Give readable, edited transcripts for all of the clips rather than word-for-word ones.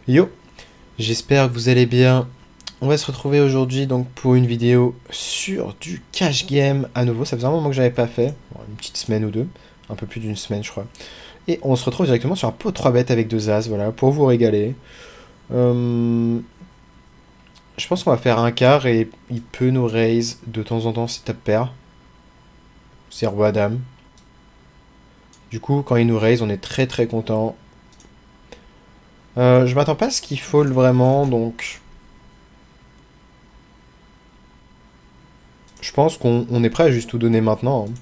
Yo, j'espère que vous allez bien. On va se retrouver aujourd'hui donc pour une vidéo sur du cash game à nouveau. Ça faisait un moment que j'avais pas fait, bon, une petite semaine ou deux, un peu plus d'une semaine je crois. Et on se retrouve directement sur un pot 3 bêtes avec deux as, voilà, pour vous régaler. Euh, je pense qu'on va faire un quart et il peut nous raise de temps en temps si top pair. C'est roi dame. Du coup, quand il nous raise, on est très très content. Je m'attends pas à ce qu'il fold vraiment, donc je pense qu'on est prêt à juste tout donner maintenant, hein.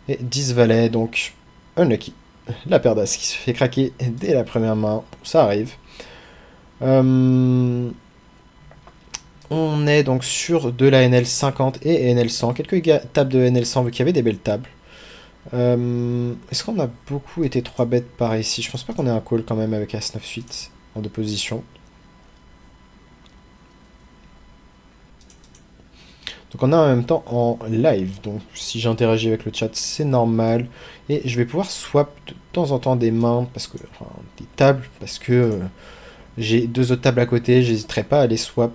Et 10 valets, donc unlucky. La paire d'as qui se fait craquer dès la première main, ça arrive. Euh, on est donc sur de la NL 50 et NL 100. Quelques tables de NL 100 vu qu'il y avait des belles tables. Est-ce qu'on a beaucoup été 3 bêtes par ici? Je pense pas qu'on ait un call quand même avec As 9 suite en deux positions. Donc on a en même temps en live, donc si j'interagis avec le chat c'est normal. Et je vais pouvoir swap de temps en temps des mains, parce que, enfin des tables, parce que j'ai deux autres tables à côté, j'hésiterai pas à les swap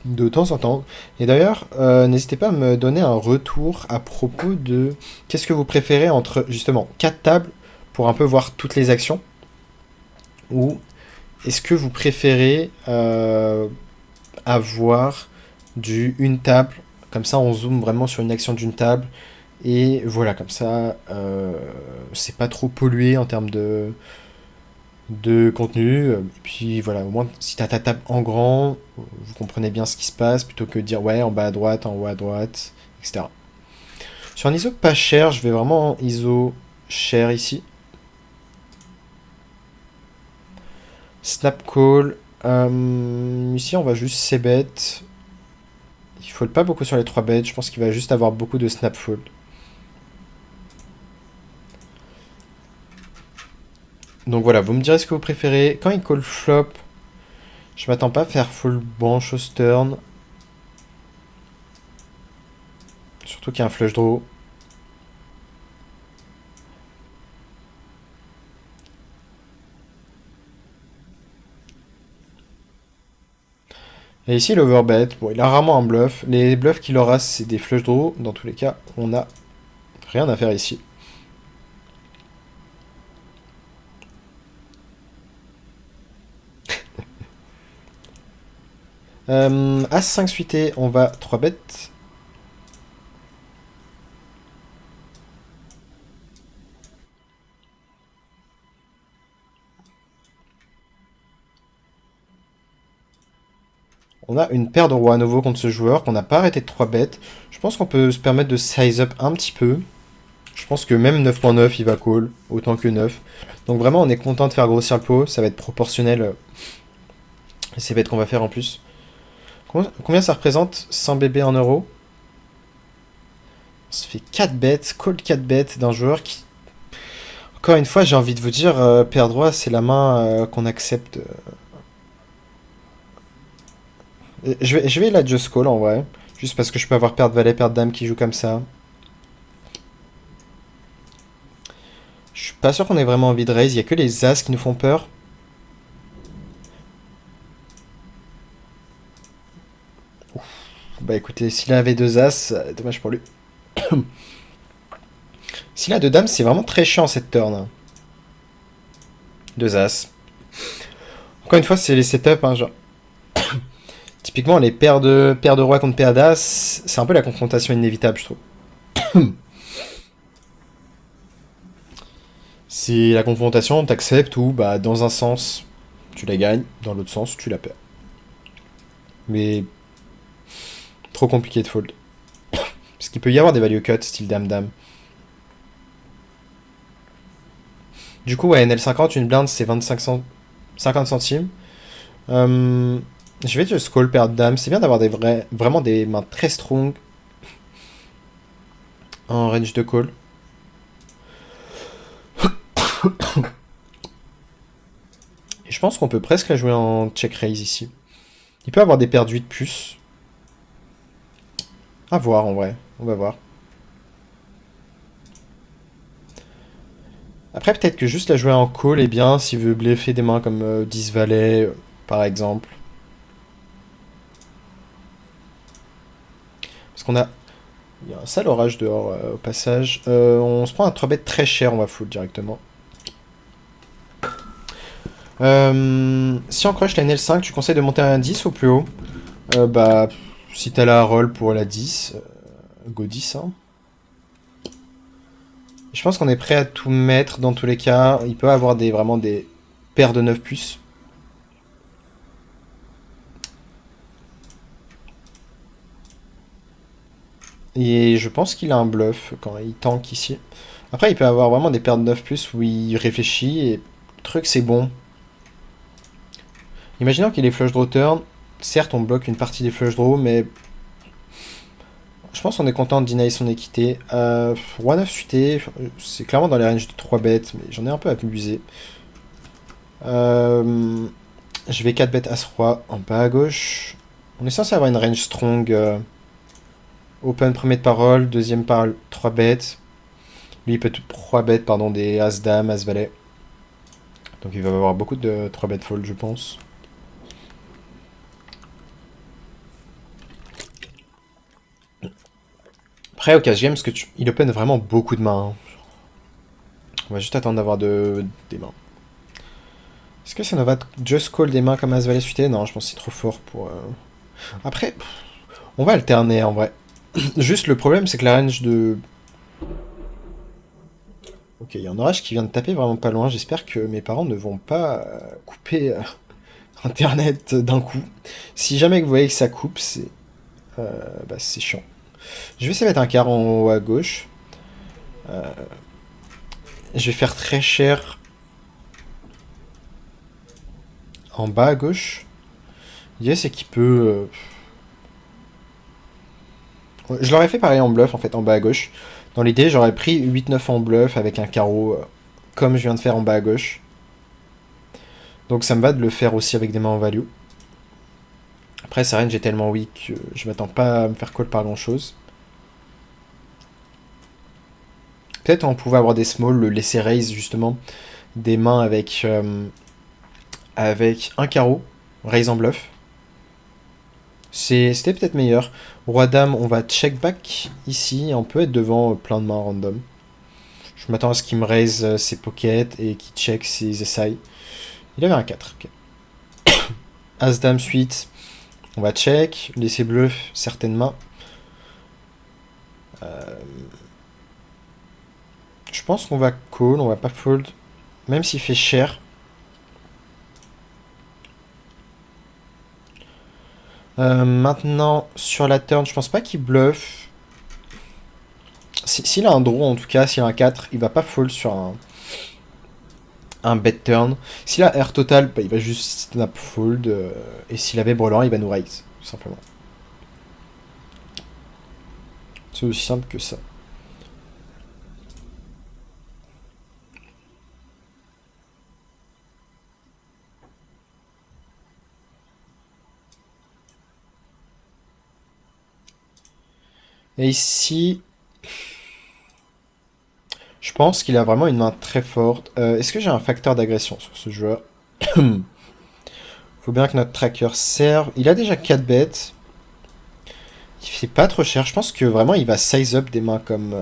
de temps en temps. Et d'ailleurs, n'hésitez pas à me donner un retour à propos de qu'est-ce que vous préférez entre justement 4 tables pour un peu voir toutes les actions, ou est-ce que vous préférez avoir une table, comme ça on zoome vraiment sur une action d'une table, et voilà, comme ça c'est pas trop pollué en termes de contenu. Et puis voilà, au moins si t'as ta table en grand, vous comprenez bien ce qui se passe, plutôt que de dire ouais en bas à droite, en haut à droite, etc. Sur un ISO pas cher, je vais vraiment en ISO cher ici. Snap call. Ici on va juste c-bet. Il fold pas beaucoup sur les 3 bêtes, je pense qu'il va juste avoir beaucoup de snap fold. Donc voilà, vous me direz ce que vous préférez. Quand il call flop, je m'attends pas à faire full branch au turn. Surtout qu'il y a un flush draw. Et ici, l'overbet, bon, il a rarement un bluff. Les bluffs qu'il aura, c'est des flush draw. Dans tous les cas, on n'a rien à faire ici. As 5 suité, on va 3 bêtes. On a une paire de rois à nouveau contre ce joueur qu'on n'a pas arrêté de 3 bêtes. Je pense qu'on peut se permettre de size up un petit peu. Je pense que même 9.9 il va call, autant que 9. Donc vraiment on est content de faire grossir le pot, ça va être proportionnel ces bêtes qu'on va faire en plus. Combien ça représente 100 bébés en euros? Ça fait 4 bêtes, call 4 bêtes d'un joueur qui... Encore une fois j'ai envie de vous dire, paire droit c'est la main qu'on accepte. Je vais la just call en vrai, juste parce que je peux avoir paire de valet, paire de dame qui joue comme ça. Je suis pas sûr qu'on ait vraiment envie de raise, il y a que les as qui nous font peur. Bah écoutez, s'il avait deux as, dommage pour lui. S'il a deux dames, c'est vraiment très chiant cette turn. Deux as. Encore une fois, c'est les setups, hein, genre. Typiquement, les paires de roi contre paires d'as, c'est un peu la confrontation inévitable, je trouve. C'est la confrontation, t'acceptes ou, bah, dans un sens, tu la gagnes, dans l'autre sens, tu la perds. Mais trop compliqué de fold. Parce qu'il peut y avoir des value cuts, style dame-dame. Du coup, ouais, NL50, une blinde, c'est 50 centimes. Euh, je vais juste call paire de dame. C'est bien d'avoir vraiment des mains très strong en range de call. Et je pense qu'on peut presque la jouer en check raise ici. Il peut avoir des paires de 8 plus. À voir en vrai. On va voir. Après, peut-être que juste la jouer en call est bien s'il veut bluffer des mains comme 10 valets. par exemple. Parce qu'on a... Il y a un sale orage dehors, au passage. On se prend un 3 bet très cher, on va full directement. Si on crush la NL5, tu conseilles de monter à un 10 ou plus haut? Bah, si t'as la roll pour la 10, go 10, hein. Je pense qu'on est prêt à tout mettre dans tous les cas. Il peut avoir vraiment des paires de 9 puces. Et je pense qu'il a un bluff quand il tank ici. Après, il peut avoir vraiment des paires de 9 puces où il réfléchit et le truc c'est bon. Imaginons qu'il est flush draw turn. Certes, on bloque une partie des flush draw, mais je pense qu'on est content de deny son équité. Roi 9 suité, c'est clairement dans les ranges de 3 bêtes, mais j'en ai un peu abusé. Je vais 4 bêtes As-Roi en bas à gauche. On est censé avoir une range strong. Open premier de parole, deuxième parole 3 bêtes. Lui il peut 3 bêtes, pardon, des As-Dame, As-Valet. Donc il va avoir beaucoup de 3 bêtes fold, je pense. Après, au cash game, parce que il open vraiment beaucoup de mains. Hein. On va juste attendre d'avoir des mains. Est-ce que ça ne va just call des mains comme As-Valet suité? Non, je pense que c'est trop fort pour... Après, on va alterner en vrai. Juste le problème, c'est que la range de... Ok, il y a un orage qui vient de taper vraiment pas loin. J'espère que mes parents ne vont pas couper Internet d'un coup. Si jamais vous voyez que ça coupe, c'est chiant. Je vais essayer de mettre un quart en haut à gauche. Je vais faire très cher en bas à gauche. L'idée, c'est qu'il peut... Je l'aurais fait pareil en bluff, en fait, en bas à gauche. Dans l'idée, j'aurais pris 8-9 en bluff avec un carreau, comme je viens de faire en bas à gauche. Donc ça me va de le faire aussi avec des mains en value. Après, sa range est tellement weak que je m'attends pas à me faire call par grand chose. Peut-être on pouvait avoir des small, le laisser raise justement des mains avec un carreau, raise en bluff. C'était peut-être meilleur. Roi-Dame, on va check back ici. On peut être devant plein de mains random. Je m'attends à ce qu'il me raise ses pockets et qu'il check ses SI. Il avait un 4. Okay. As-Dame suite. On va check. Laisser bluff certaines mains. Je pense qu'on va call. On va pas fold. Même s'il fait cher. Maintenant, sur la turn, je pense pas qu'il bluffe. S'il a un draw, en tout cas, s'il a un 4, il va pas fold sur un bet turn. S'il a air total, bah, il va juste snap fold. Et s'il avait brelan, il va nous raise, tout simplement. C'est aussi simple que ça. Et ici, je pense qu'il a vraiment une main très forte. Est-ce que j'ai un facteur d'agression sur ce joueur? Faut bien que notre tracker serve. Il a déjà 4 bêtes. Il fait pas trop cher. Je pense que vraiment il va size up des mains comme...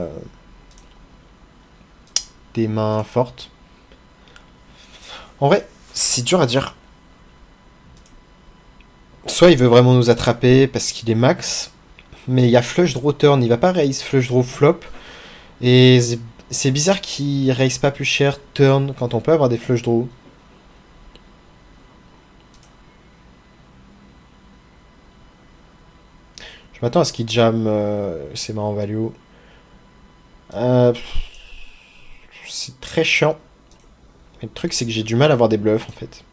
des mains fortes. En vrai, c'est dur à dire. Soit il veut vraiment nous attraper parce qu'il est max. Mais il y a flush draw turn. Il va pas raise flush draw flop. Et c'est bizarre qu'il raise pas plus cher turn quand on peut avoir des flush draw. Je m'attends à ce qu'il jam ses mains en value. C'est très chiant. Mais le truc, c'est que j'ai du mal à avoir des bluffs en fait.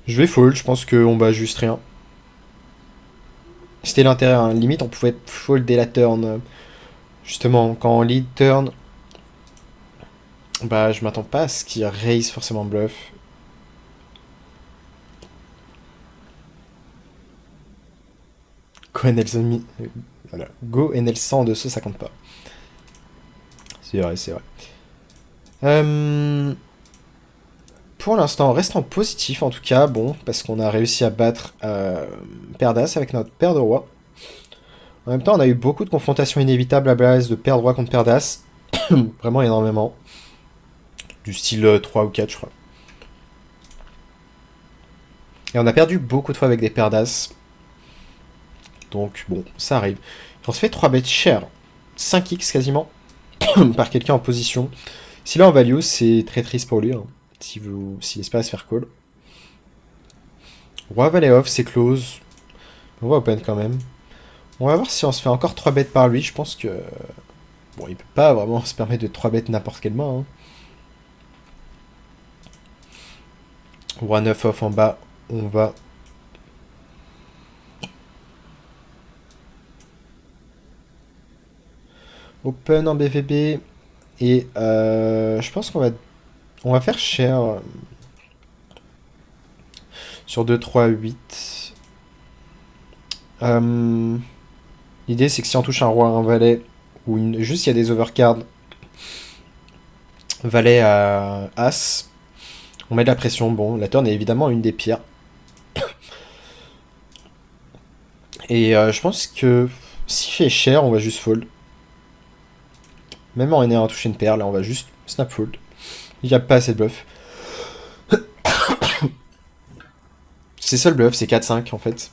Je vais fold, je pense qu'on bat juste rien. C'était l'intérêt, hein. Limite on pouvait fold dès la turn. Justement, quand on lead turn, bah je m'attends pas à ce qu'il raise forcément bluff. Go NL, voilà. Go NL 100 en dessous, ça compte pas. C'est vrai, c'est vrai. pour l'instant, on reste en positif en tout cas, bon, parce qu'on a réussi à battre Paire d'As avec notre paire de roi. En même temps, on a eu beaucoup de confrontations inévitables à base de paire de roi contre paire d'As. Vraiment énormément. Du style 3 ou 4, je crois. Et on a perdu beaucoup de fois avec des paires d'As. Donc, bon, ça arrive. On se fait 3 bêtes chères. 5x quasiment. Par quelqu'un en position. Si là en value, c'est très triste pour lui. Hein, s'il espère se faire call. Roi valet off, c'est close. On va open quand même. On va voir si on se fait encore 3 bêtes par lui. Je pense que... Bon, il peut pas vraiment se permettre de 3 bêtes n'importe quelle main. Hein. Roi 9 off en bas. On va... Open en BVB. Et je pense on va faire cher sur 2, 3, 8. L'idée c'est que si on touche un roi, un valet, ou juste il y a des overcards, valet à as, on met de la pression. Bon, la turn est évidemment une des pires. Et je pense que s'il fait cher, on va juste fold. Même en ayant touché une paire, là on va juste snap fold. Il n'y a pas assez de bluff. C'est seul bluff, c'est 4-5 en fait.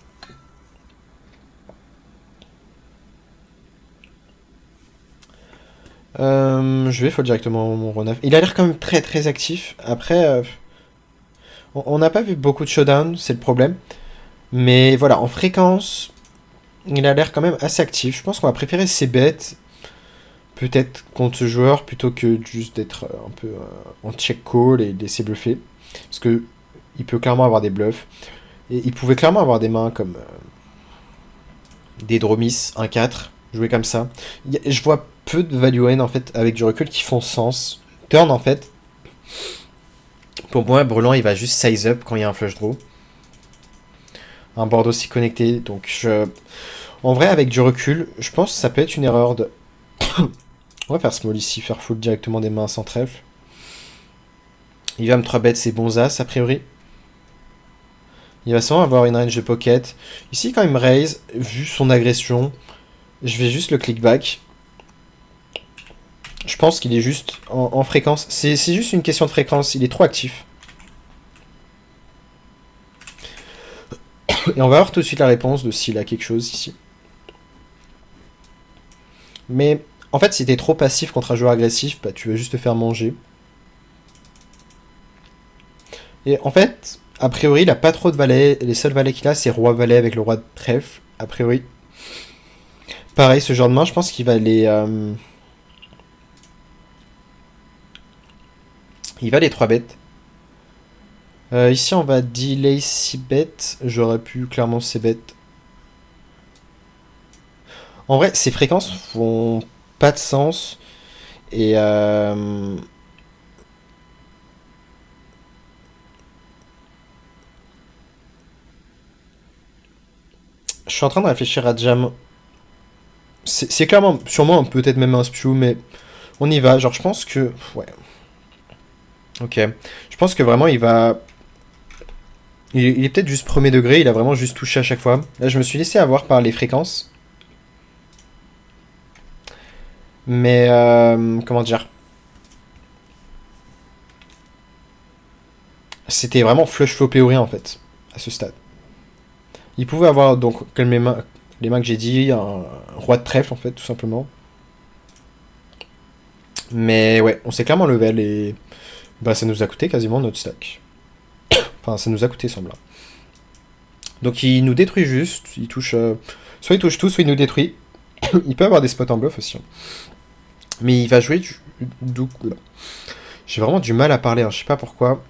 Je vais fold directement mon roi 9. Il a l'air quand même très très actif. Après, on n'a pas vu beaucoup de showdown, c'est le problème. Mais voilà, en fréquence, il a l'air quand même assez actif. Je pense qu'on va préférer ses bêtes, peut-être contre ce joueur, plutôt que juste d'être un peu en check call et laisser bluffer. Parce que il peut clairement avoir des bluffs. Et il pouvait clairement avoir des mains comme des Dromis 1-4, jouer comme ça. Je vois peu de value en fait, avec du recul, qui font sens. Turn en fait, pour moi, Brelan il va juste size up quand il y a un flush draw. Un board aussi connecté, donc en vrai, avec du recul, je pense que ça peut être une erreur de... On va faire small ici, faire full directement des mains sans trèfle. Il va me 3-bet ses bons as, a priori. Il va sûrement avoir une range de pocket. Ici, quand il me raise, vu son agression, je vais juste le click back. Je pense qu'il est juste en fréquence. C'est juste une question de fréquence, il est trop actif. Et on va avoir tout de suite la réponse de s'il a quelque chose ici. Mais en fait, si t'es trop passif contre un joueur agressif, bah, tu vas juste te faire manger. Et en fait, a priori, il a pas trop de valets. Les seuls valets qu'il a, c'est roi-valet avec le roi de trèfle, a priori. Pareil, ce genre de main, je pense qu'il va les... Il va les 3 bêtes. Ici, on va delay 6 bêtes. J'aurais pu clairement ces bêtes. En vrai, ces fréquences font pas de sens. Et je suis en train de réfléchir à jam. C'est clairement, sûrement peut-être même un spew, mais on y va. Genre, je pense que... Ouais. Ok. Je pense que vraiment, il va... Il est peut-être juste premier degré, il a vraiment juste touché à chaque fois. Là, je me suis laissé avoir par les fréquences. Mais, comment dire? C'était vraiment flush flopé ou rien, en fait, à ce stade. Il pouvait avoir, donc, comme les mains que j'ai dit, un roi de trèfle, en fait, tout simplement. Mais ouais, on s'est clairement level et bah, ça nous a coûté quasiment notre stack. Enfin, ça nous a coûté, semble. Donc il nous détruit juste, il touche... soit il touche tout, soit il nous détruit. Il peut avoir des spots en bluff aussi. Hein. Mais il va jouer du... J'ai vraiment du mal à parler, hein, je sais pas pourquoi.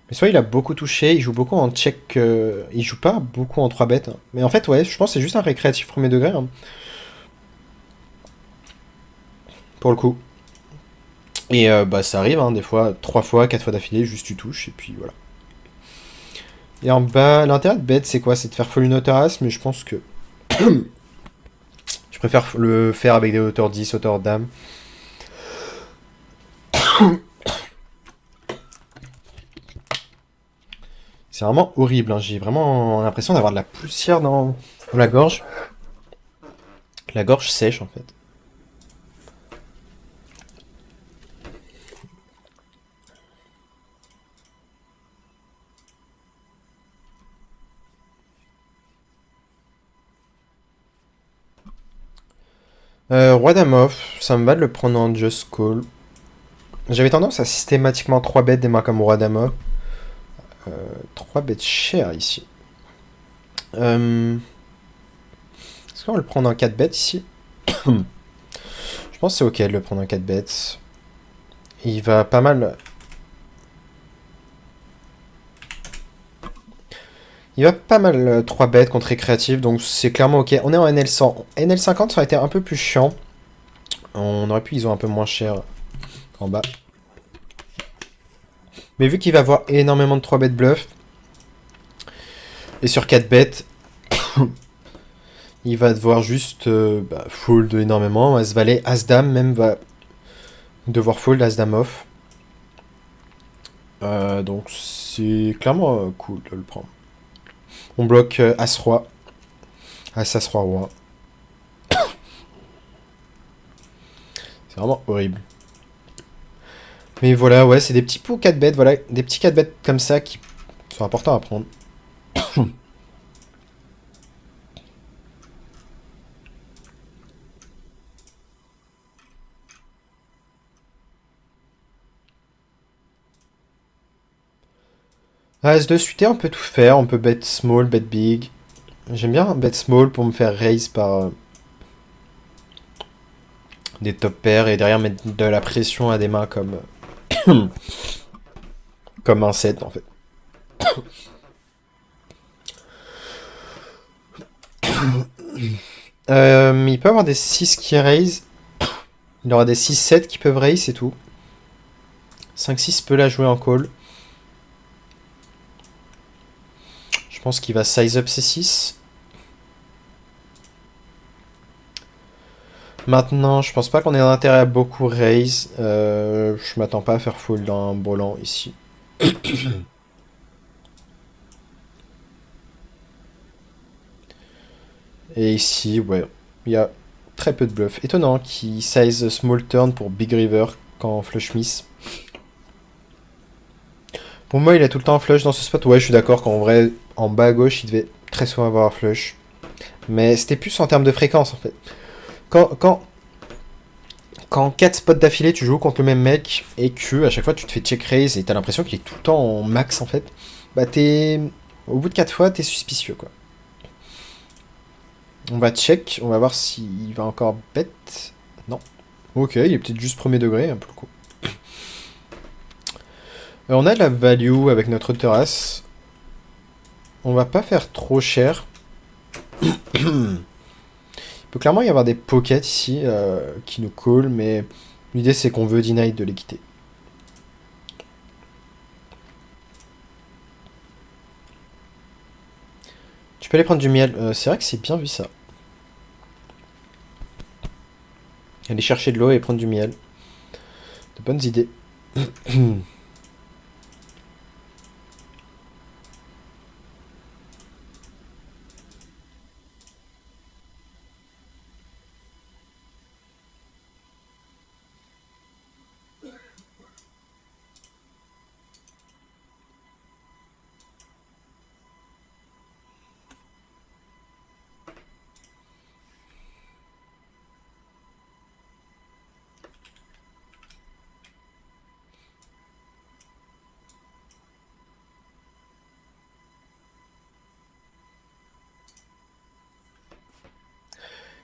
Mais soit il a beaucoup touché, il joue beaucoup en check... il joue pas beaucoup en 3 bêtes. Hein. Mais en fait, ouais, je pense que c'est juste un récréatif premier degré. Hein. Pour le coup. Et bah ça arrive, hein, des fois, 3 fois, 4 fois d'affilée, juste tu touches, et puis voilà. Et en bas, l'intérêt de bet, c'est quoi? C'est de faire folle une hauteur as, mais je pense que je préfère le faire avec des hauteurs 10, hauteurs dame. C'est vraiment horrible, hein. J'ai vraiment l'impression d'avoir de la poussière dans la gorge. La gorge sèche en fait. Roi Dame ça me va de le prendre en Just Call. J'avais tendance à systématiquement 3 bêtes des mains comme Roi Dame off. 3 bêtes chères ici. Est-ce qu'on va le prendre en 4 bêtes ici? Je pense que c'est ok de le prendre en 4 bêtes. Il va pas mal. Il va pas mal 3 bêtes contre récréatif, donc c'est clairement ok. On est en NL100. NL50 ça aurait été un peu plus chiant. On aurait pu, ils ont un peu moins cher en bas. Mais vu qu'il va avoir énormément de 3 bêtes bluff, et sur 4 bêtes, il va devoir juste fold énormément. As-Valet, As-Dame même va devoir fold As-Dame off. Donc c'est clairement cool de le prendre. On bloque As-Roi. As-As-Roi, Roi. C'est vraiment horrible. Mais voilà, ouais, c'est des petits pots 4 bêtes, voilà, des petits 4 bêtes comme ça qui sont importants à prendre. As de suité, on peut tout faire, on peut bet small, bet big. J'aime bien bet small pour me faire raise par des top pairs et derrière mettre de la pression à des mains comme comme un 7 en fait. Il peut avoir des 6 qui raise. Il aura des 6-7 qui peuvent raise, c'est tout. 5-6 peut la jouer en call. Je pense qu'il va size up ses 6. Maintenant, je pense pas qu'on ait intérêt à beaucoup raise. Je m'attends pas à faire fold d'un brelan ici. Et ici, ouais, il y a très peu de bluff. Étonnant qu'il size small turn pour big river quand flush miss. Pour moi, il a tout le temps un flush dans ce spot. Ouais, je suis d'accord qu'en vrai, en bas à gauche, il devait très souvent avoir un flush. Mais c'était plus en termes de fréquence en fait. Quand 4 spots d'affilée tu joues contre le même mec et que à chaque fois tu te fais check raise et t'as l'impression qu'il est tout le temps en max en fait, bah t'es. Au bout de 4 fois, t'es suspicieux quoi. On va check, on va voir s'il va encore bet. Non. Ok, il est peut-être juste premier degré, un peu le coup. On a de la value avec notre terrasse. On va pas faire trop cher. Il peut clairement y avoir des pockets ici qui nous call, mais l'idée c'est qu'on veut deny de l'équité. Tu peux aller prendre du miel. C'est vrai que c'est bien vu ça. Aller chercher de l'eau et prendre du miel. De bonnes idées.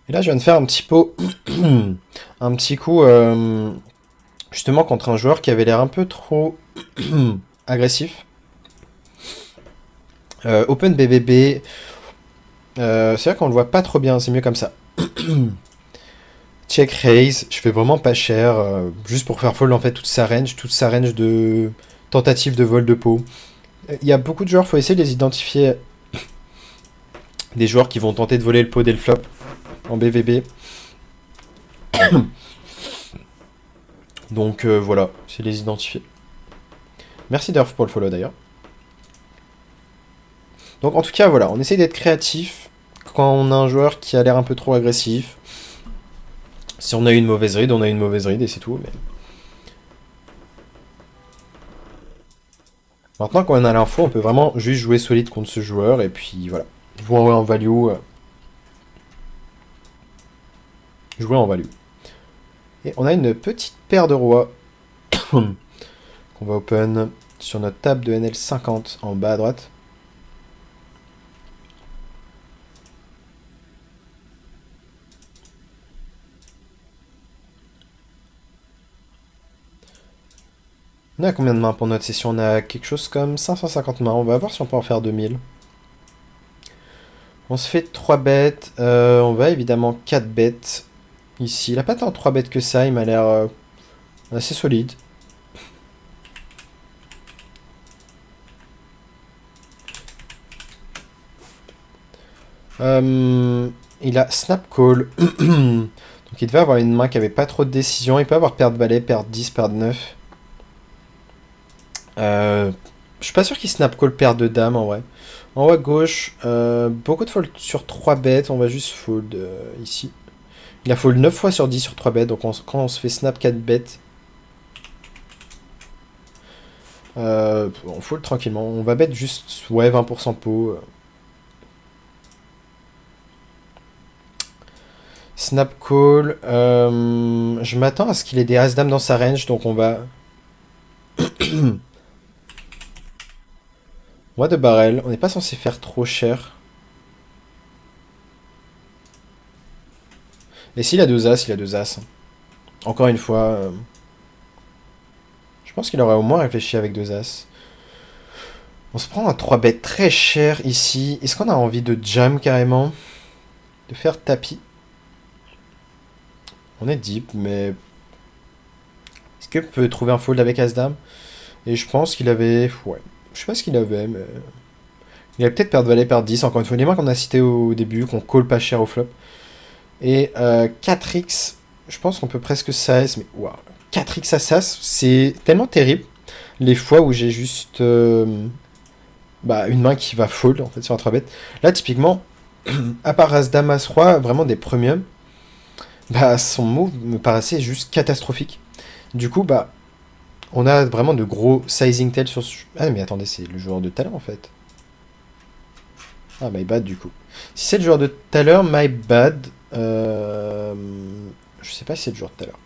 Et là, je viens de faire un petit pot, un petit coup, justement contre un joueur qui avait l'air un peu trop agressif. Open BBB, c'est vrai qu'on le voit pas trop bien, c'est mieux comme ça. Check raise, je fais vraiment pas cher, juste pour faire fold en fait toute sa range de tentatives de vol de pot. Il y a beaucoup de joueurs, faut essayer de les identifier. Des joueurs qui vont tenter de voler le pot dès le flop en BVB. Donc voilà, c'est les identifier. Merci Durf pour le follow d'ailleurs. Donc en tout cas, voilà, on essaye d'être créatif quand on a un joueur qui a l'air un peu trop agressif. Si on a une mauvaise ride, on a une mauvaise ride et c'est tout. Mais... Maintenant, quand on a l'info, on peut vraiment juste jouer solide contre ce joueur et puis voilà. Jouer en value. Jouer en value. Et on a une petite paire de rois qu'on va open sur notre table de NL50 en bas à droite. On a combien de mains pour notre session? On a quelque chose comme 550 mains. On va voir si on peut en faire 2000. On se fait 3 bêtes. On va évidemment 4 bêtes ici. Il a pas tant 3 bêtes que ça. Il m'a l'air assez solide. Il a Snap Call. Donc il devait avoir une main qui avait pas trop de décision. Il peut avoir paire de valet, paire de 10, paire de 9. Je suis pas sûr qu'il snap call paire de dames en vrai. En haut à gauche, beaucoup de fold sur 3 bêtes. On va juste fold ici. Il a fold 9 fois sur 10 sur 3 bêtes. Donc quand on se fait snap 4 bêtes, on fold tranquillement. On va bet juste ouais, 20% pot. Snap call. Je m'attends à ce qu'il ait des as-dames dans sa range. Donc on va... On va de barrel. On n'est pas censé faire trop cher. Et s'il a 2 as, il a 2 as. Encore une fois, je pense qu'il aurait au moins réfléchi avec 2 as. On se prend un 3 bet très cher ici. Est-ce qu'on a envie de jam carrément? De faire tapis? On est deep, mais... Est-ce qu'on peut trouver un fold avec as-dame? Et je pense qu'il avait... Ouais. Je sais pas ce qu'il avait, mais... Il avait peut-être paire de valet, paire de 10. Encore une fois, les mains qu'on a citées au début, qu'on call pas cher au flop. Et 4x, je pense qu'on peut presque size, mais waouh, 4x assas, c'est tellement terrible. Les fois où j'ai juste une main qui va fold en fait sur un 3 bet. Là, typiquement, à part As-Dame, As-Roi, vraiment des premiums, son move me paraissait juste catastrophique. Du coup, on a vraiment de gros sizing tail sur ce... Ah, mais attendez, c'est le joueur de talent en fait. Ah, my bad du coup. Si c'est le joueur de tout à l'heure, my bad. Je sais pas si c'est le joueur de tout à l'heure.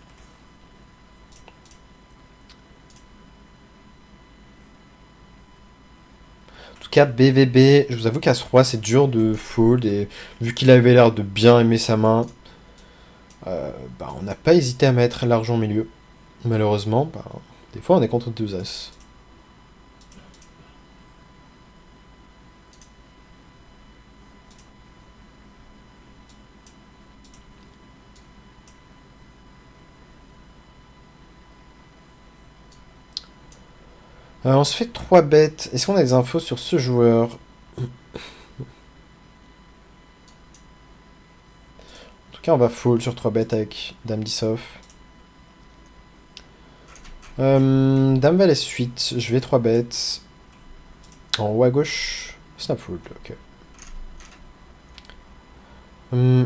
En tout cas, BVB, je vous avoue qu'à ce roi, c'est dur de fold. Et vu qu'il avait l'air de bien aimer sa main, on n'a pas hésité à mettre l'argent au milieu. Malheureusement, des fois, on est contre 2 as. On se fait 3 bêtes. Est-ce qu'on a des infos sur ce joueur? En tout cas, on va fold sur 3 bêtes avec Dame 10 off. Dame Valet suite. Je vais 3 bêtes. En haut à gauche. Snap fold, ok.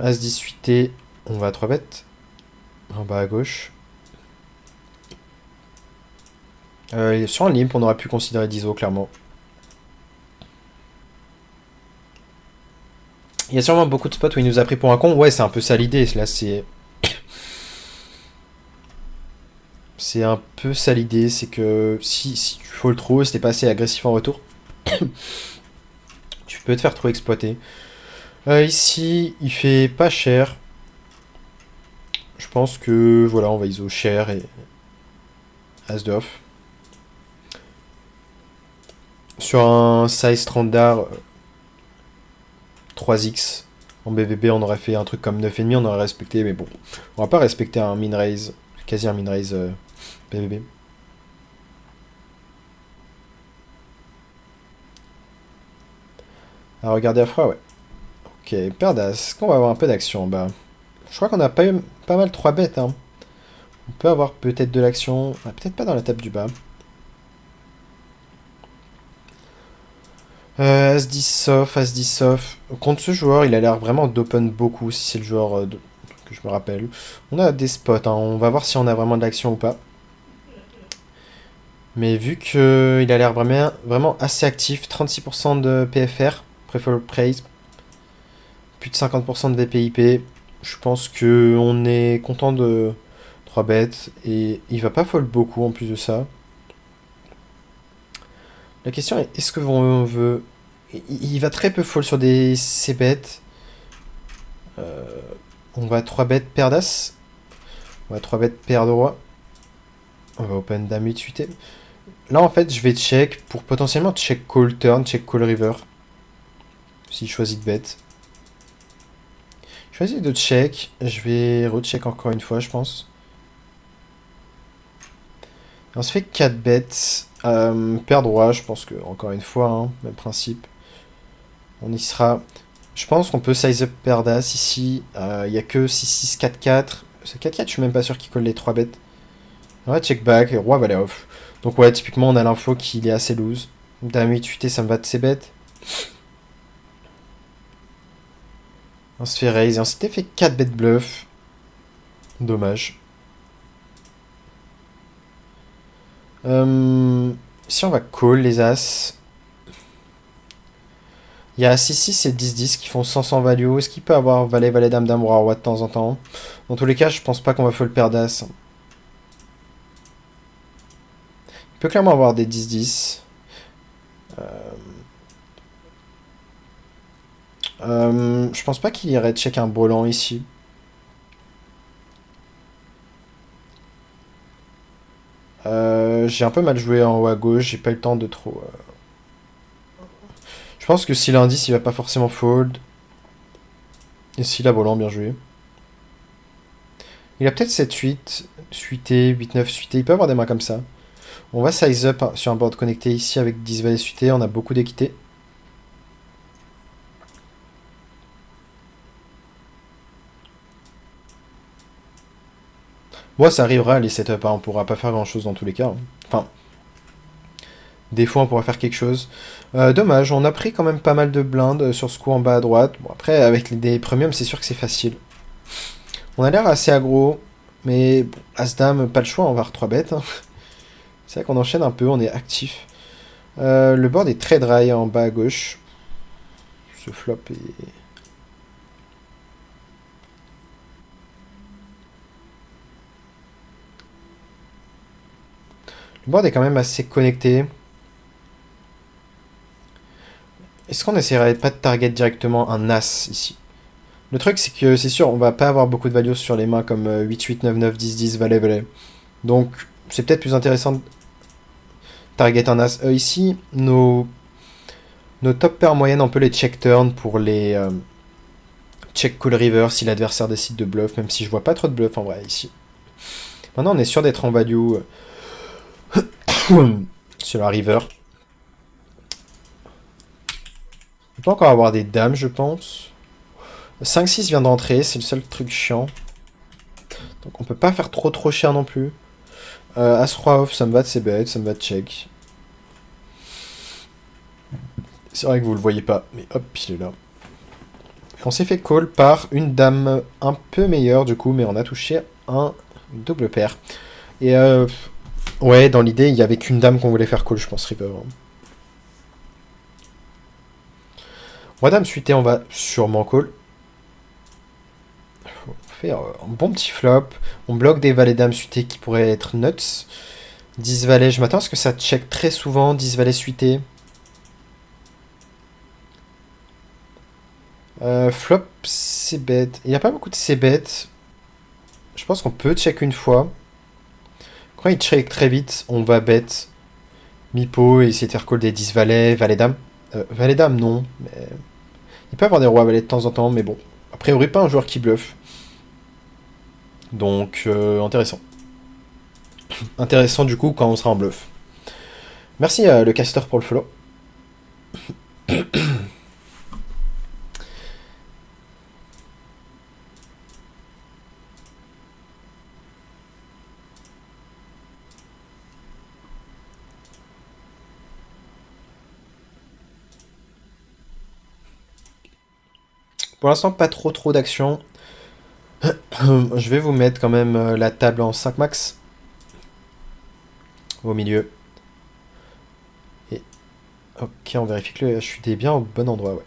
As 10 suité. On va à 3 bêtes. En bas à gauche. Sur un limp, on aurait pu considérer d'ISO, clairement. Il y a sûrement beaucoup de spots où il nous a pris pour un con. Ouais, c'est un peu ça l'idée. Là, c'est... C'est un peu ça l'idée. C'est que si tu fold trop, si t'es pas assez agressif en retour, tu peux te faire trop exploiter. Ici, il fait pas cher. Je pense que, voilà, on va ISO cher et... As de off. Sur un size standard 3x en BVB, on aurait fait un truc comme 9,5, on aurait respecté, mais bon, on va pas respecter un min raise, quasi un min raise BVB. À regarder à froid, ouais. Ok, paire d'as. Est-ce qu'on va avoir un peu d'action en bas? Je crois qu'on a pas eu pas mal 3 bêtes, hein. On peut avoir peut-être de l'action. Ah, peut-être pas dans la table du bas. As-10 soft, As-10 soft. Contre ce joueur, il a l'air vraiment d'open beaucoup, si c'est le joueur que je me rappelle. On a des spots, hein. On va voir si on a vraiment de l'action ou pas. Mais vu qu'il a l'air vraiment assez actif, 36% de PFR, Prefer Praise, plus de 50% de VPIP, je pense qu'on est content de 3 bêtes. Et il va pas fold beaucoup en plus de ça. La question est, est-ce que on veut... Il va très peu fold sur des C-bêtes. On va 3 bêtes paire d'as. On va 3 bêtes paire de roi. On va open dame 8 suité. Là en fait je vais check pour potentiellement check call turn, check call river. S'il choisit de bet. Je choisis de check. Je vais recheck encore une fois je pense. Et on se fait 4 bêtes. Paire de roi, je pense que encore une fois, hein, même principe. On y sera. Je pense qu'on peut size up paire d'as ici. Il n'y a que 6-6, 4-4. Ce 4-4, je suis même pas sûr qu'il colle les 3 bêtes. Ouais, check back, roi valet off. Donc ouais, typiquement on a l'info qu'il est assez loose. Dame 8 8 ça me va de ses bêtes. On se fait raise et on s'était fait 4 bêtes bluff. Dommage. Si on va call les as. Il y a 6-6 et 10-10 qui font 100 value. Est-ce qu'il peut avoir valet, valet, dame, dame, roi, roi de temps en temps? Dans tous les cas, je pense pas qu'on va fold paire d'as. Il peut clairement avoir des 10-10. Je pense pas qu'il irait check un brelan ici. J'ai un peu mal joué en haut à gauche, j'ai pas eu le temps de trop... Je pense que s'il a un 10, il va pas forcément fold. Et s'il a brelan, bien joué. Il a peut-être 7-8, suité, 8-9 suité, il peut avoir des mains comme ça. On va size up sur un board connecté ici avec 10 valets suité, on a beaucoup d'équité. Bon, ça arrivera les setups, hein, on pourra pas faire grand chose dans tous les cas. Hein. Enfin, des fois on pourra faire quelque chose. Dommage, on a pris quand même pas mal de blindes sur ce coup en bas à droite. Bon, après, avec des premiums, c'est sûr que c'est facile. On a l'air assez aggro, mais bon, As-Dame, pas le choix, on va 3 bêtes. Hein. C'est vrai qu'on enchaîne un peu, on est actif. Le board est très dry en bas à gauche. Ce flop est... Le board est quand même assez connecté. Est-ce qu'on essaierait pas de target directement un As ici? Le truc, c'est que c'est sûr, on va pas avoir beaucoup de value sur les mains comme 8-8, 9-9, 10-10, valet-valet. Donc, c'est peut-être plus intéressant de target un As. Ici, nos top pairs moyennes, on peut les check turn pour les check call river si l'adversaire décide de bluff, même si je vois pas trop de bluff en vrai ici. Maintenant, on est sûr d'être en value sur la river. On peut encore avoir des dames, je pense. 5-6 vient d'entrer, c'est le seul truc chiant. Donc on peut pas faire trop cher non plus. As-Roi off, ça me va de ses bêtes, ça me va de check. C'est vrai que vous le voyez pas, mais hop, il est là. On s'est fait call par une dame un peu meilleure du coup, mais on a touché un double paire. Et ouais, dans l'idée, il y avait qu'une dame qu'on voulait faire call, je pense, river. Roi dame suité, on va sûrement call. On fait un bon petit flop. On bloque des valets dames suité qui pourraient être nuts. 10 valets, je m'attends à ce que ça check très souvent. 10 valets suité. Flop, c'est bête. Il n'y a pas beaucoup de c'est bête. Je pense qu'on peut check une fois. Quand il check très vite, on va bet mi-pot et essayer de faire call des 10 valets, valet dame. Valet dame, non. Mais... il peut avoir des rois valets de temps en temps, mais bon. A priori, pas un joueur qui bluffe. Donc, intéressant. Intéressant du coup quand on sera en bluff. Merci le caster pour le follow. Pour l'instant, pas trop d'action. Je vais vous mettre quand même la table en 5 max. Au milieu. Et ok, on vérifie que le HUD est bien au bon endroit, ouais.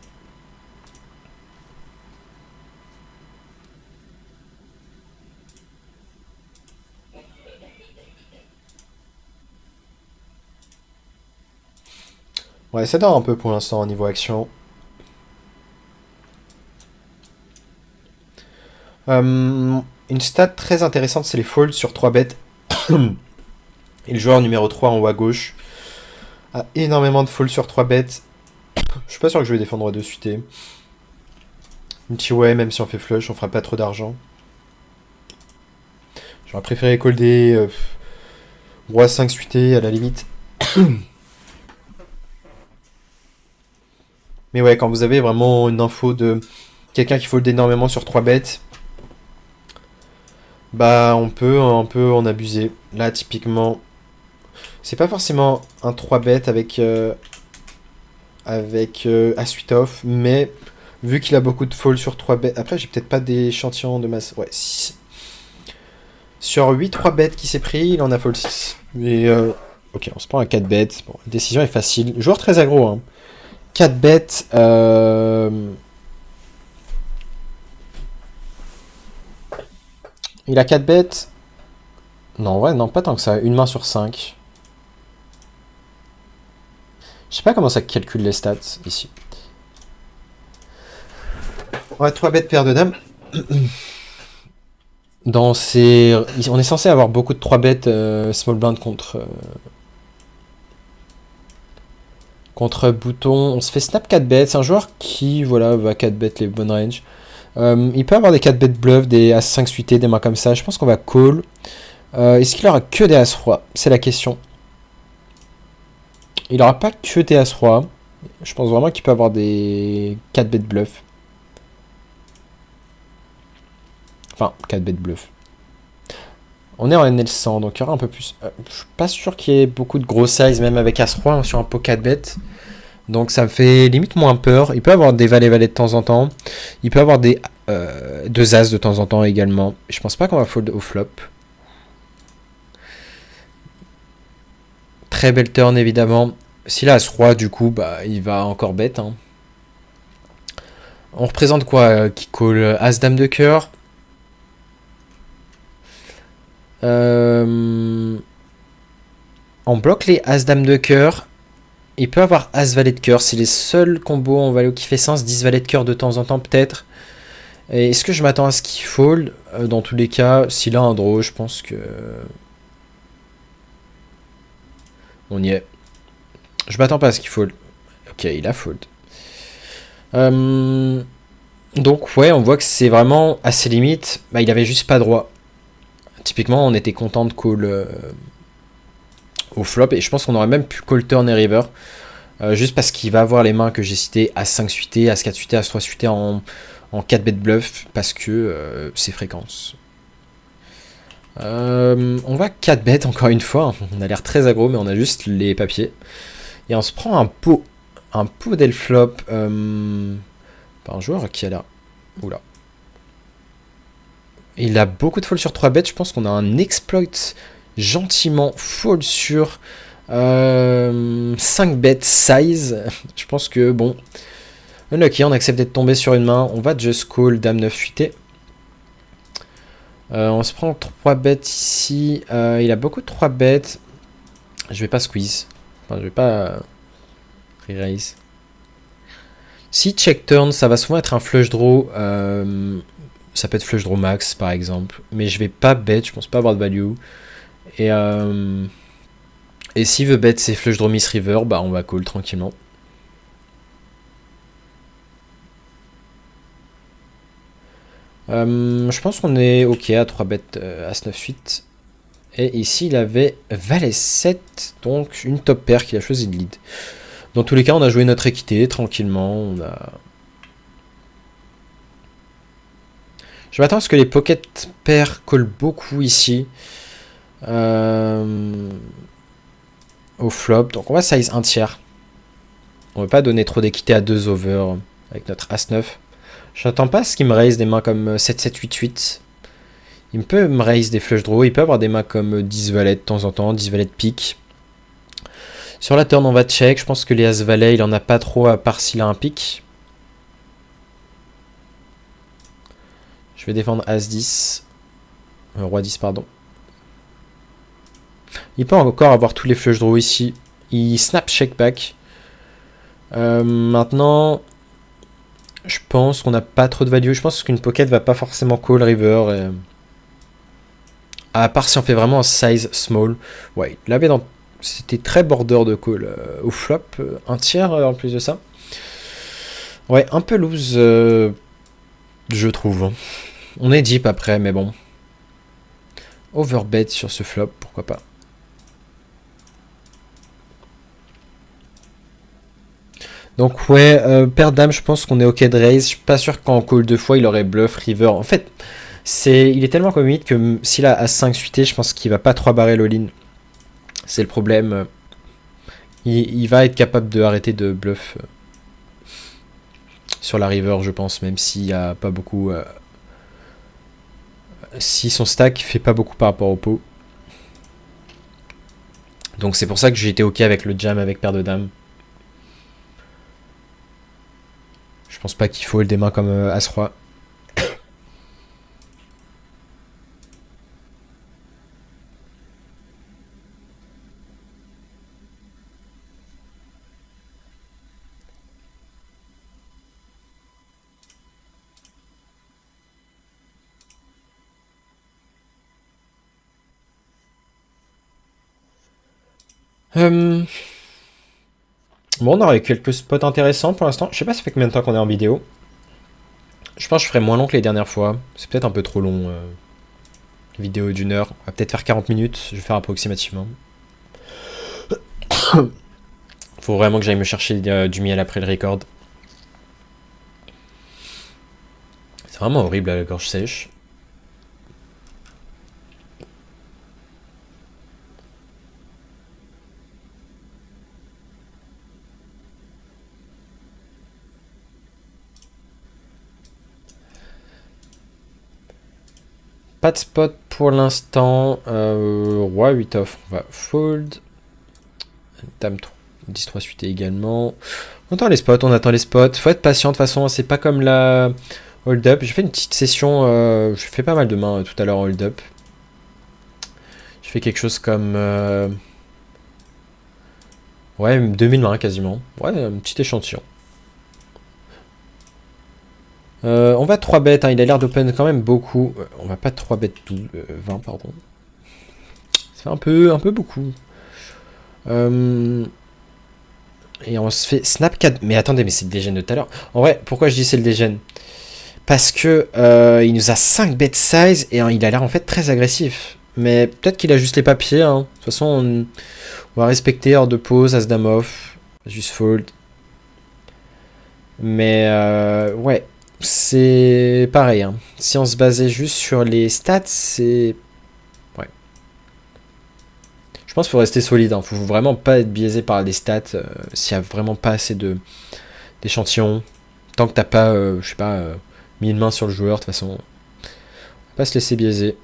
Ouais, ça dort un peu pour l'instant au niveau action. Une stat très intéressante, c'est les folds sur 3 bêtes. Et le joueur numéro 3 en haut à gauche a énormément de folds sur 3 bêtes. Je suis pas sûr que je vais défendre de suité. Un petit ouais, même si on fait flush, on fera pas trop d'argent. J'aurais préféré colder roi 5 suité à la limite. Mais ouais, quand vous avez vraiment une info de quelqu'un qui fold énormément sur 3 bêtes, bah on peut un peu en abuser. Là, typiquement, c'est pas forcément un 3 bêtes avec As 8 off, mais vu qu'il a beaucoup de fold sur 3 bêtes, après j'ai peut-être pas d'échantillon de masse. Ouais, 6. Sur 8 3 bêtes qui s'est pris, il en a fold 6. Et ok, on se prend un 4 bêtes. Bon, la décision est facile. Joueur très aggro, hein. 4 bêtes. Il a 4 bêtes. Non, ouais, non, pas tant que ça. Une main sur 5. Je sais pas comment ça calcule les stats ici. Ouais, 3 bêtes, paire de dames. On est censé avoir beaucoup de 3 bêtes small blind contre bouton. On se fait snap 4 bêtes. C'est un joueur qui, voilà, va 4 bêtes les bonnes ranges. Il peut avoir des 4 bêtes bluff, des As 5 suités, des mains comme ça. Je pense qu'on va call. Est-ce qu'il aura que des As rois? C'est la question. Il aura pas que des As rois. Je pense vraiment qu'il peut avoir des 4 bêtes bluff. Enfin, 4 bêtes bluff. On est en NL100, donc il y aura un peu plus. Je suis pas sûr qu'il y ait beaucoup de gros size, même avec As-Roi sur un pot 4 bêtes. Donc ça me fait limite moins peur. Il peut avoir des valets-valets de temps en temps. Il peut avoir des 2 As de temps en temps également. Je pense pas qu'on va fold au flop. Très belle turn évidemment. S'il a As-Roi, du coup, bah, il va encore bête. Hein. On représente quoi qui call As-Dame de cœur. On bloque les As-Dame de cœur. Il peut avoir As-Valet de cœur. C'est les seuls combos en value qui fait sens. 10 Valet de cœur de temps en temps peut-être. Est-ce que je m'attends à ce qu'il fold? Dans tous les cas, s'il a un draw, je pense que... On y est. Je m'attends pas à ce qu'il fold. Ok, il a fold. Donc ouais, on voit que c'est vraiment à ses limites. Bah, il avait juste pas droit. Typiquement, on était content de call au flop. Et je pense qu'on aurait même pu call turn et river. Juste parce qu'il va avoir les mains que j'ai citées. As-5 suité, As-4 suité, As-3 suité en 4 bet bluff. Parce que c'est fréquence. On va 4 bêtes encore une fois. On a l'air très aggro, mais on a juste les papiers. Et on se prend un pot. Un pot d'el flop. Par un joueur qui a là. Oula. Il a beaucoup de fold sur 3 bêtes. Je pense qu'on a un exploit gentiment fold sur 5 bêtes size. Je pense que bon. Unlucky, on accepte d'être tombé sur une main. On va just call Dame 9 fuité. On se prend 3 bêtes ici. Il a beaucoup de 3 bêtes. Je vais pas squeeze. Enfin, je vais pas re-raise. Si check turn, ça va souvent être un flush draw. Ça peut être flush draw max par exemple. Mais je vais pas bet, je pense pas avoir de value. Et s'il veut bet ses flush draw miss river, bah on va call tranquillement. Je pense qu'on est ok à 3 bêtes As 9 suite. Et ici il avait Valet 7, donc une top paire qu'il a choisi de lead. Dans tous les cas, on a joué notre équité tranquillement. On a... Je m'attends à ce que les pocket pairs collent beaucoup ici. Au flop. Donc on va size 1 tiers. On ne veut pas donner trop d'équité à 2 over avec notre As 9. J'attends pas à ce qu'il me raise des mains comme 7-7-8-8. Il peut me raise des flush draws. Il peut avoir des mains comme 10 valets de temps en temps, 10 valets de pique. Sur la turn, on va check. Je pense que les as valets, il en a pas trop à part s'il a un pique. Je vais défendre as 10. Roi 10, pardon. Il peut encore avoir tous les flush draws ici. Il snap check back. Maintenant, je pense qu'on n'a pas trop de value. Je pense qu'une pocket va pas forcément call river. À part si on fait vraiment un size small. Ouais, il avait dans... C'était très border de call au flop. Un tiers en plus de ça. Ouais, un peu loose, je trouve. On est deep après, mais bon. Overbet sur ce flop, pourquoi pas. Donc ouais, paire dame, je pense qu'on est ok de raise. Je suis pas sûr qu'en call deux fois, il aurait bluff, river. En fait, il est tellement commit que s'il a As5 suité, je pense qu'il va pas 3 barrer l'all-in. C'est le problème. Il va être capable de arrêter de bluff sur la river, je pense, même s'il y a pas beaucoup... si son stack fait pas beaucoup par rapport au pot. Donc c'est pour ça que j'ai été ok avec le jam avec paire de dames. Je pense pas qu'il faut des mains comme As-Roi. Bon, on aurait quelques spots intéressants pour l'instant. Je sais pas ça fait combien de temps qu'on est en vidéo. Je pense que je ferai moins long que les dernières fois. C'est peut-être un peu trop long. Vidéo d'une heure. On va peut-être faire 40 minutes. Je vais faire approximativement. Faut vraiment que j'aille me chercher du miel après le record. C'est vraiment horrible à la gorge sèche. Pas de spot pour l'instant. Roi 8 off. On va fold. Dame 10-3 suité également. On attend les spots, on attend les spots. Faut être patient de toute façon. C'est pas comme la hold up. J'ai fait une petite session. Je fais pas mal de mains tout à l'heure en hold up. Je fais quelque chose comme... ouais, 2000 mains quasiment. Ouais, un petit échantillon. On va 3 bêtes, hein, il a l'air d'open quand même beaucoup. On va pas 3 bêtes 20, pardon. Ça fait un peu beaucoup. Et on se fait snap 4. Mais attendez, mais c'est le dégène de tout à l'heure. En vrai, pourquoi je dis c'est le dégène? Parce que il nous a 5 bêtes size et il a l'air en fait très agressif. Mais peut-être qu'il a juste les papiers. Hein. De toute façon, on va respecter hors de pause, as dame off. Juste fold. Mais ouais. C'est pareil, hein. Si on se basait juste sur les stats, c'est... Ouais. Je pense qu'il faut rester solide, hein. Faut vraiment pas être biaisé par les stats s'il y a vraiment pas assez d'échantillons. Tant que t'as pas, je sais pas, mis une main sur le joueur, de toute façon. Faut pas se laisser biaiser.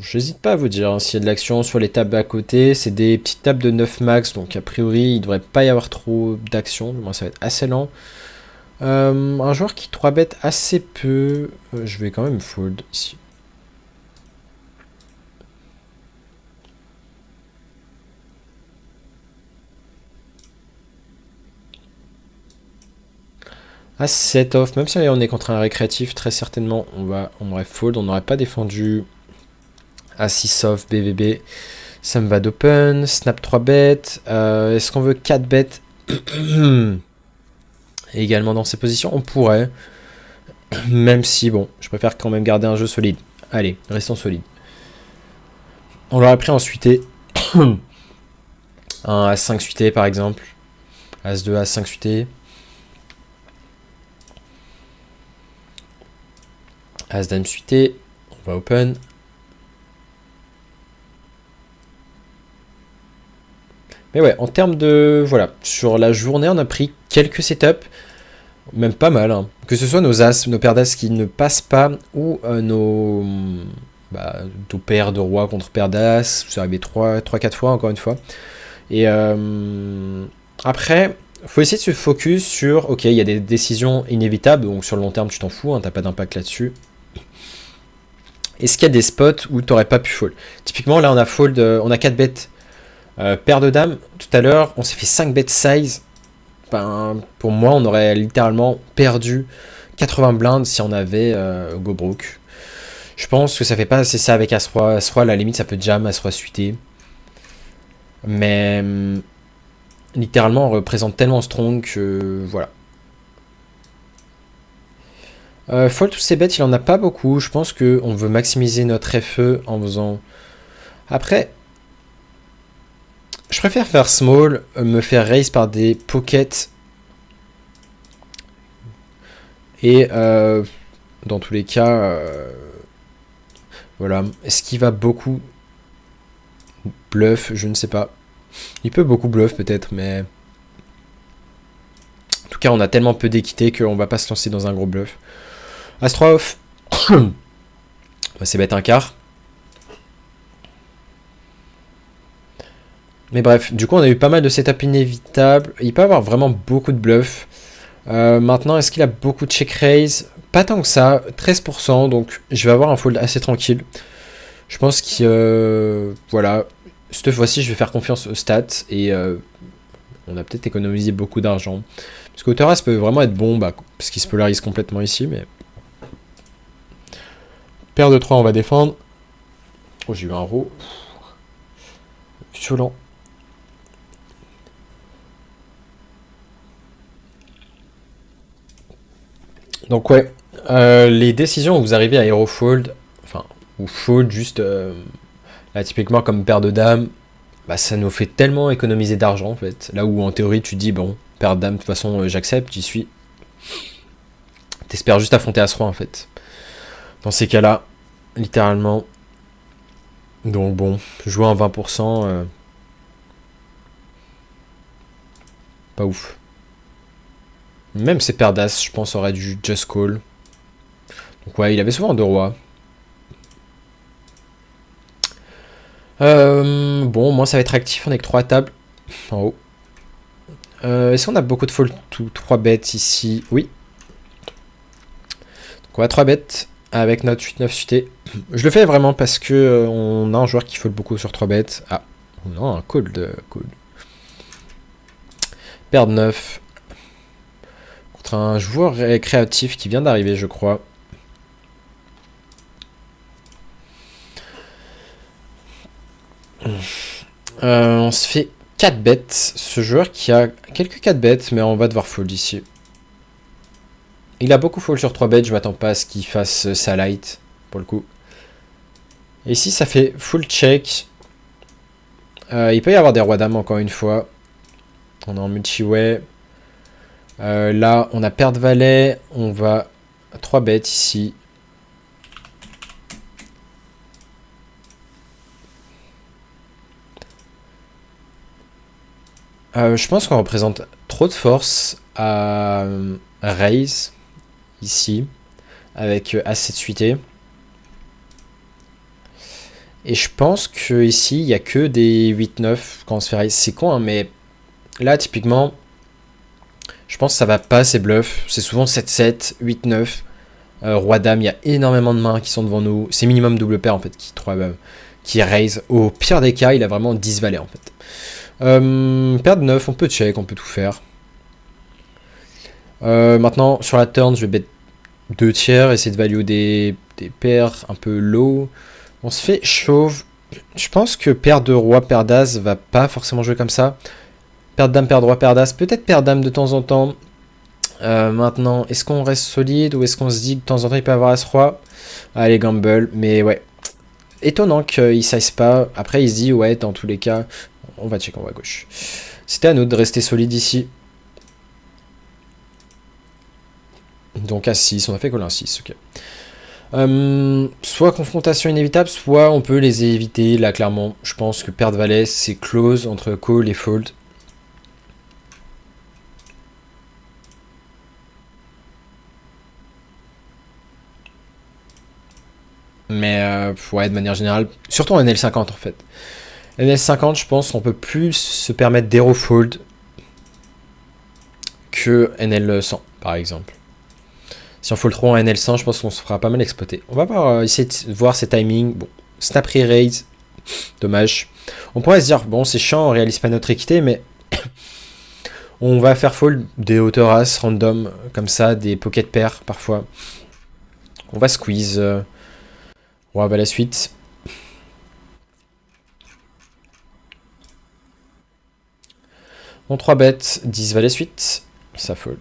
J'hésite pas à vous dire, hein, s'il y a de l'action sur les tables à côté, c'est des petites tables de 9 max, donc a priori il devrait pas y avoir trop d'action, du moins ça va être assez lent. Un joueur qui 3 bet assez peu, je vais quand même fold ici. À 7 off, même si on est contre un récréatif, très certainement on aurait fold, on n'aurait pas défendu à 6 off, BVB. Ça me va d'open, snap 3 bêtes. Est-ce qu'on veut 4 bêtes également dans ces positions? On pourrait. Même si, bon, je préfère quand même garder un jeu solide. Allez, restons solides. On l'aurait pris ensuite. Un As-5 suité par exemple. As-2, As-5 suité. As-Dame suité. On va open. Mais ouais, en termes de... Voilà, sur la journée, on a pris quelques setups. Même pas mal, hein. Que ce soit nos As, nos paires d'As qui ne passent pas, ou nos paires de roi contre paires d'As. C'est arrivé 3-4 fois, encore une fois. Et après, faut essayer de se focus sur... Ok, il y a des décisions inévitables, donc sur le long terme, tu t'en fous, hein, t'as pas d'impact là-dessus. Est-ce qu'il y a des spots où t'aurais pas pu fold? Typiquement, là, on a fold, on a 4 bêtes. Paire de dames, tout à l'heure, on s'est fait 5 bêtes size. Ben, pour moi, on aurait littéralement perdu 80 blindes si on avait go broke. Je pense que ça fait pas assez ça avec As-Roi. As-Roi, à la limite, ça peut jam, As-Roi suité. Mais littéralement, on représente tellement strong que voilà. Fold tous ces bêtes, il en a pas beaucoup. Je pense qu'on veut maximiser notre FE en faisant... Après, je préfère faire small, me faire raise par des pockets. Et dans tous les cas, voilà. Est-ce qu'il va beaucoup bluff? Je ne sais pas. Il peut beaucoup bluff peut-être, mais... En tout cas, on a tellement peu d'équité qu'on va pas se lancer dans un gros bluff. As-3 off. C'est bête un quart. Mais bref, du coup, on a eu pas mal de setups inévitables. Il peut avoir vraiment beaucoup de bluff. Maintenant, est-ce qu'il a beaucoup de check raise? Pas tant que ça, 13%, donc je vais avoir un fold assez tranquille. Je pense que, voilà, cette fois-ci, je vais faire confiance aux stats, et on a peut-être économisé beaucoup d'argent. Parce que As peut vraiment être bon, parce qu'il se polarise complètement ici, mais... Paire de 3, on va défendre. Oh, j'ai eu un roux. Violent. Donc ouais, les décisions où vous arrivez à hero fold, enfin, ou fold juste, là typiquement comme paire de dames, bah ça nous fait tellement économiser d'argent en fait. Là où en théorie tu dis bon, paire de dames, de toute façon j'accepte, j'y suis. T'espères juste affronter As-Roi en fait. Dans ces cas-là, littéralement. Donc bon, jouer en 20%, pas ouf. Même ces paires d'As, je pense, auraient dû just call. Donc ouais, il avait souvent deux rois. Bon, moi ça va être actif, on est avec 3 tables en haut. Est-ce qu'on a beaucoup de fold to 3 bêtes ici? Oui. Donc on a 3 bêtes avec notre 8-9 suité. Je le fais vraiment parce que on a un joueur qui fold beaucoup sur 3 bêtes. Ah, non, un call de call. Paire de 9. Contre un joueur créatif qui vient d'arriver, je crois. On se fait 4 bêtes. Ce joueur qui a quelques 4 bêtes, mais on va devoir fold ici. Il a beaucoup fold sur 3 bêtes, je m'attends pas à ce qu'il fasse sa light, pour le coup. Et ici, ça fait full check. Il peut y avoir des rois dames, encore une fois. On est en multi-way. Là, on a paire de valet. On va 3 bêtes ici. Je pense qu'on représente trop de force à raise ici avec As-7 suité. Et je pense que ici il n'y a que des 8-9 quand on se fait raise. C'est con, hein, mais là typiquement, je pense que ça va pas assez bluff. C'est souvent 7-7, 8-9. Roi-Dame, il y a énormément de mains qui sont devant nous. C'est minimum double paire en fait qui raise. Au pire des cas, il a vraiment 10 valets en fait. Paire de 9, on peut check, on peut tout faire. Maintenant, sur la turn, je vais bet 2 tiers, essayer de value des paires un peu low. On se fait chauve. Je pense que paire de roi, paire d'as va pas forcément jouer comme ça. Paire de dame, paire de roi, paire d'as. Peut-être paire d'âme de temps en temps. Maintenant, est-ce qu'on reste solide ou est-ce qu'on se dit que de temps en temps il peut avoir As-Roi? Allez, gamble. Mais ouais. Étonnant qu'il ne size pas. Après, il se dit, ouais, dans tous les cas, on va check en haut à gauche. C'était à nous de rester solide ici. Donc A6, on a fait call 1-6, ok. Soit confrontation inévitable, soit on peut les éviter. Là, clairement, je pense que paire de valets, c'est close entre call et fold. Mais ouais, de manière générale, surtout en NL50 en fait. NL50, je pense qu'on peut plus se permettre d'hero fold que NL100 par exemple. Si on fold trop en NL100, je pense qu'on se fera pas mal exploiter. On va voir, essayer de voir ses timings. Bon, snap re-raise, dommage. On pourrait se dire, bon, c'est chiant, on réalise pas notre équité, mais on va faire fold des hauteurs as random, comme ça, des pocket pairs parfois. On va squeeze. On va la suite. Bon, 3 bêtes, 10 va la suite. Ça fold.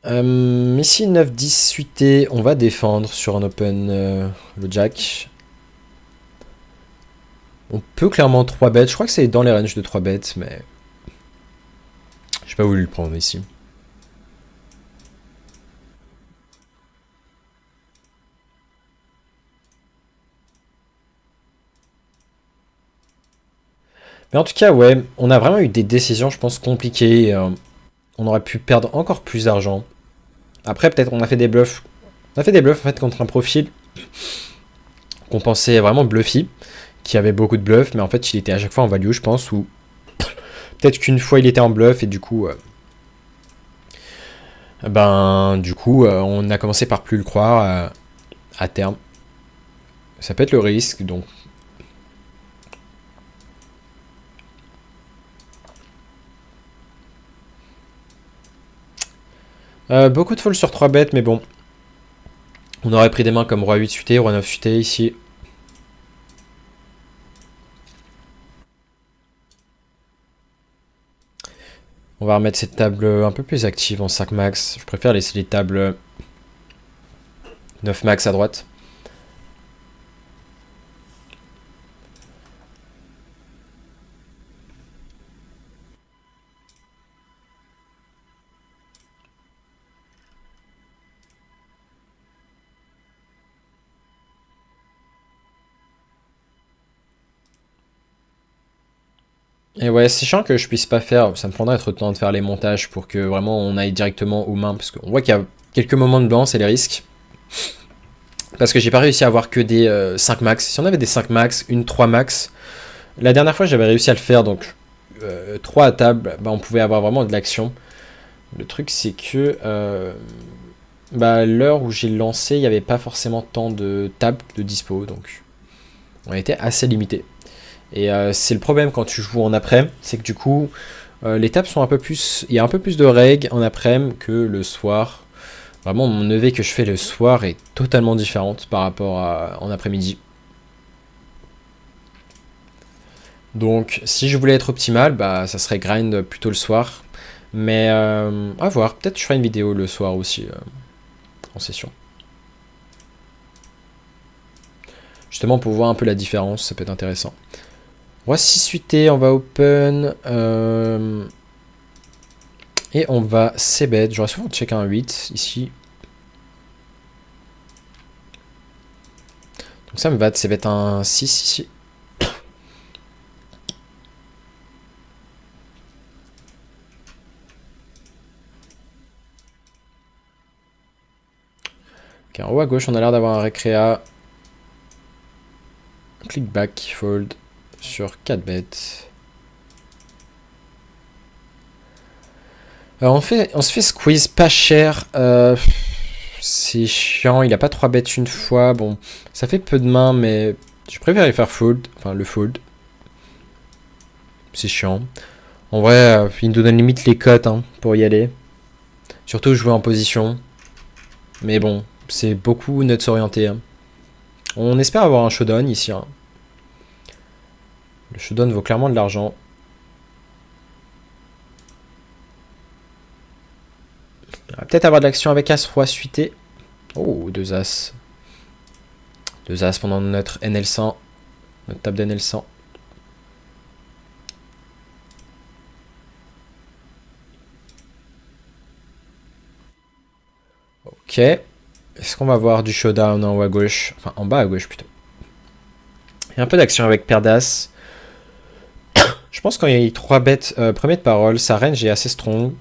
Ici 9-10 suité, on va défendre sur un open le jack. On peut clairement 3 bêtes, je crois que c'est dans les ranges de 3 bêtes, mais j'ai pas voulu le prendre ici. Mais en tout cas, ouais, on a vraiment eu des décisions, je pense, compliquées. On aurait pu perdre encore plus d'argent. Après, peut-être on a fait des bluffs. On a fait des bluffs en fait contre un profil qu'on pensait vraiment bluffy, qui avait beaucoup de bluffs, mais en fait il était à chaque fois en value, je pense, ou peut-être qu'une fois il était en bluff et du coup, on a commencé par plus le croire à terme. Ça peut être le risque, donc. Beaucoup de fold sur 3 bêtes, mais bon. On aurait pris des mains comme Roi 8 suité, Roi 9 suité ici. On va remettre cette table un peu plus active en 5 max. Je préfère laisser les tables 9 max à droite. Et ouais, c'est chiant que je puisse pas faire, ça me prendrait trop de temps de faire les montages pour que vraiment on aille directement aux mains, parce qu'on voit qu'il y a quelques moments de blanc, c'est les risques. Parce que j'ai pas réussi à avoir que des 5 max. Si on avait des 5 max, une 3 max, la dernière fois j'avais réussi à le faire, donc 3 à table, bah, on pouvait avoir vraiment de l'action. Le truc c'est que l'heure où j'ai lancé, il n'y avait pas forcément tant de tables de dispo, donc on était assez limité. Et c'est le problème quand tu joues en après, c'est que du coup, les tables sont un peu plus. Il y a un peu plus de règles en après que le soir. Vraiment, mon EV que je fais le soir est totalement différente par rapport à en après-midi. Donc, si je voulais être optimal, bah, ça serait grind plutôt le soir. Mais à voir, peut-être je ferai une vidéo le soir aussi en session. Justement pour voir un peu la différence, ça peut être intéressant. Roi 6 suité, on va open. Et on va c-bet. J'aurais souvent check un 8 ici. Donc ça me va de c-bet un 6 ici. Ok, en haut à gauche, on a l'air d'avoir un récréa. Click back, fold sur 4 bêtes. Alors on se fait squeeze pas cher. C'est chiant, il a pas 3 bêtes une fois. Bon, ça fait peu de mains, mais je préfère y faire fold. Enfin, le fold. C'est chiant. En vrai, il nous donne limite les cotes pour y aller. Surtout jouer en position. Mais bon, c'est beaucoup nuts orienté. On espère avoir un showdown ici. Le showdown vaut clairement de l'argent. On va peut-être avoir de l'action avec As-Roi suité. Oh, deux As. Deux As pendant notre NL100. Notre table d'NL100. Ok. Est-ce qu'on va voir du showdown en haut à gauche? Enfin, en bas à gauche plutôt. Il y a un peu d'action avec paire d'As. Je pense quand il y a 3 bêtes, premier de parole, sa range est assez strong.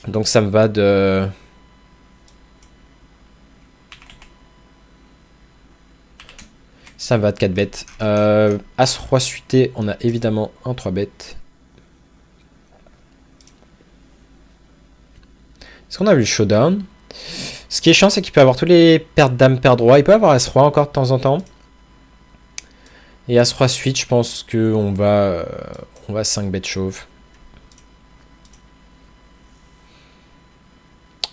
Donc ça me va de... Ça me va de 4 bêtes. As-Roi suité, on a évidemment un 3 bêtes. Est-ce qu'on a vu le showdown? Ce qui est chiant, c'est qu'il peut avoir tous les paires de dames, paires de roi. Il peut avoir As-Roi encore de temps en temps. Et As-Roi suite, je pense qu'on va, on va 5 bêtes chauves.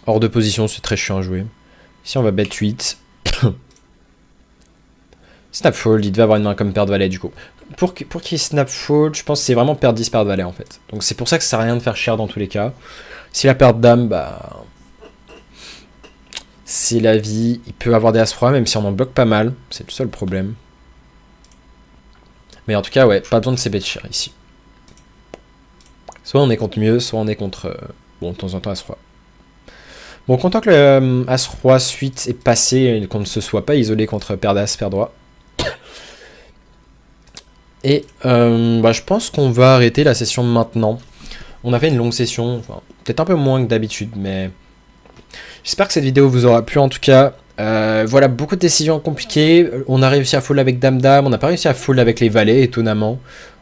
Hors de position, c'est très chiant à jouer. Ici, on va bet 8. Snap fold, il devait avoir une main comme paire de valet du coup. Pour qu'il snap fold, je pense que c'est vraiment paire 10, paire de valet en fait. Donc c'est pour ça que ça sert à rien de faire cher dans tous les cas. Si la paire de dame, bah... c'est la vie. Il peut avoir des As-Roi, même si on en bloque pas mal. C'est le seul problème. Mais en tout cas, ouais, pas besoin de ces bêtes chères ici. Soit on est contre mieux, soit on est contre... bon, de temps en temps As-Roi. Bon, content que le As-Roi suite est passé et qu'on ne se soit pas isolé contre paire d'As, paire de roi. Et bah, je pense qu'on va arrêter la session maintenant. On a fait une longue session, enfin, peut-être un peu moins que d'habitude, mais j'espère que cette vidéo vous aura plu en tout cas. Voilà, beaucoup de décisions compliquées. On a réussi à fold avec Dame-Dame, on n'a pas réussi à fold avec les valets, étonnamment.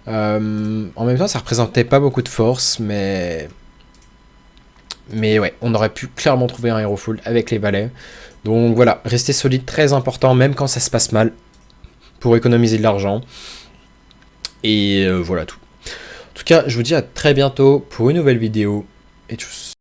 En même temps, ça représentait pas beaucoup de force, mais ouais, on aurait pu clairement trouver un hero fold avec les valets. Donc voilà, rester solide, très important, même quand ça se passe mal, pour économiser de l'argent. Et voilà tout. En tout cas, je vous dis à très bientôt pour une nouvelle vidéo. Et tchuss.